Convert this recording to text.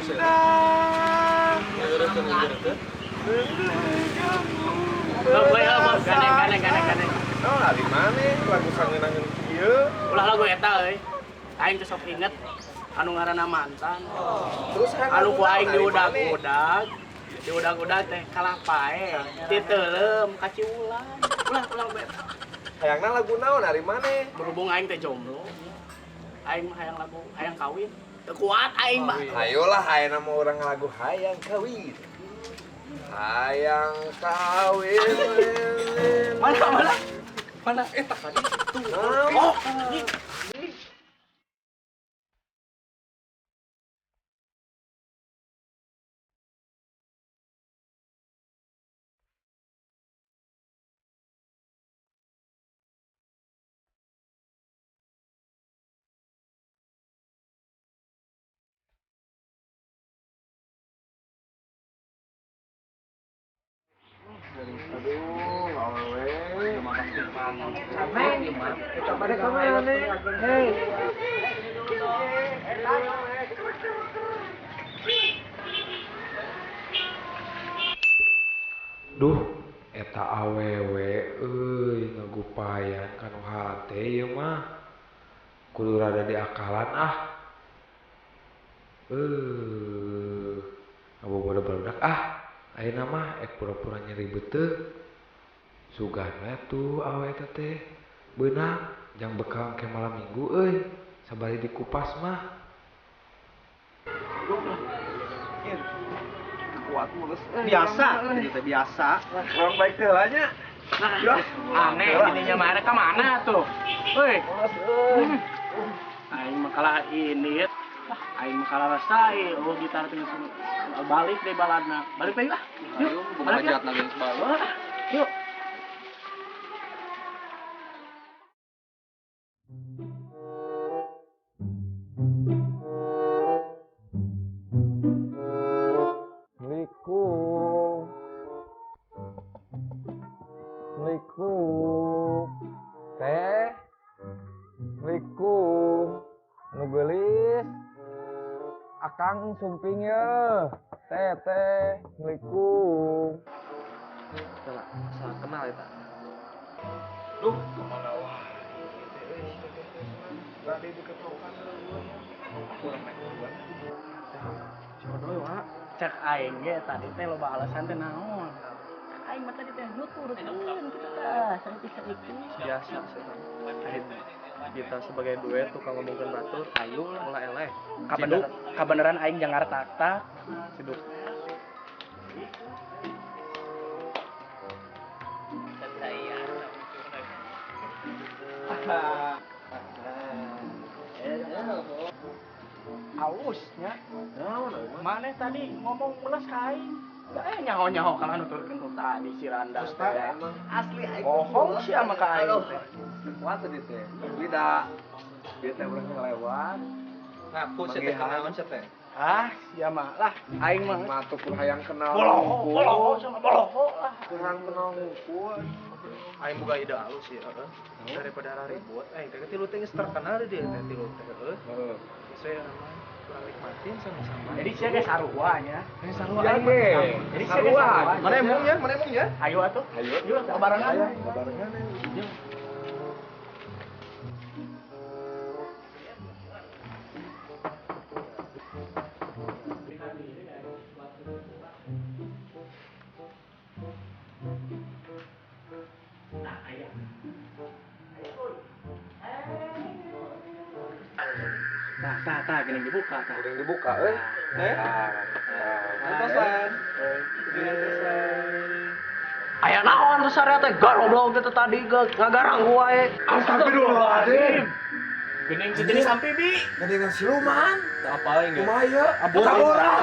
Ganeng. Oh, dari mana lagu sangeunangeun kieu? Ulah lagu eta euy. Aing teh sok inget anu ngaranna mantan. Terus Anu ku aing diudag-udag. Diudag-udag teh kalapae. Ti teuleum ka ciulan. Ulah beta. Hayangna lagu naon dari mana? Berhubung aing teh jomblo. Aing mah hayang kawin. Teu kuat aing mah. Ayolah ayeuna mah urang lagu hayang kawin. Hayang kawin. Mana eta tadi? Oh, aduh, awewe. Kita pada kemana nih? Hei. Duh, eta awewe euy ngagupayan kanu hate ieu mah. Kudu rada diakalan ah. Ngabobodo-bododak ah. Ayeuna mah ek pura-pura nyeri beuteuh. Sugana tuh awe eta teh. Beunang jang bekal ke malam minggu euy. Sabari dikupas mah. Kuat mulus. Biasa, gitu biasa. Kurang baik teh lah nya. Aneh ininya mana ka mana tuh? Euy. Aing mah kalah ini. Aing mah kalah rasai. Oh gitar teh balik deh baladna. Balik bae lah. Yuk, balik Hajat nangis balik. Yuk. Assalamualaikum. Teh. Assalamualaikum. Nu geulis. Akang sumping ya. Teh. Assalamualaikum. Salah kenal eta. Duh, kemana wah? Tadi deket lokan kurang naik duluan. Jodoh wa. Cek aing ge tadi teh loba alasan teh naon. Aing mah tadi teh nuturkeun kita sariki-sariki. Biasa setan. Kita sebagai duet tukang ngomongkeun batur, ayo ulah eleh. Kabeneran aing jang ngartak-tak. Siduk. Ausnya. Mana tadi ngomong ulas aing. Nyaho-nyaho kana nuturkeun nu tadi si Randa teh. Asli aing. Bohong sia mah ka aing teh. Kuat tadi teh. Bida. Dia teh urang ngelewat. Ngaku sih teh kenaon sih teh. Ah, sia mah lah aing mah Matuh kur hayang kenal. boloho sama boloho lah. Kurang kenal ngumpul. Aing boga ide alus sih, daripada ribut. Aing teh tilu teh geus terkenal dia teh tilu teh. Heeh. Saya namanya kurang nikmatin sama-sama. Jadi sia ge sarua nya. sarua Ya aing ge. Jadi sia ge sarua. Mana emong ya? Ayo atuh. Ayo. Yuk barengan. Barengan. Tah gini dibuka tah. Udah dibuka euy. Antosan. Aya naon tuh sarea teh goblok teh tadi ngagarang gua we. Astagfirullahaladzim. Geuning sejenis sampai bi. Gandingan siluman. Apa aing ya? Kumaha ieu? Abor. Kabora.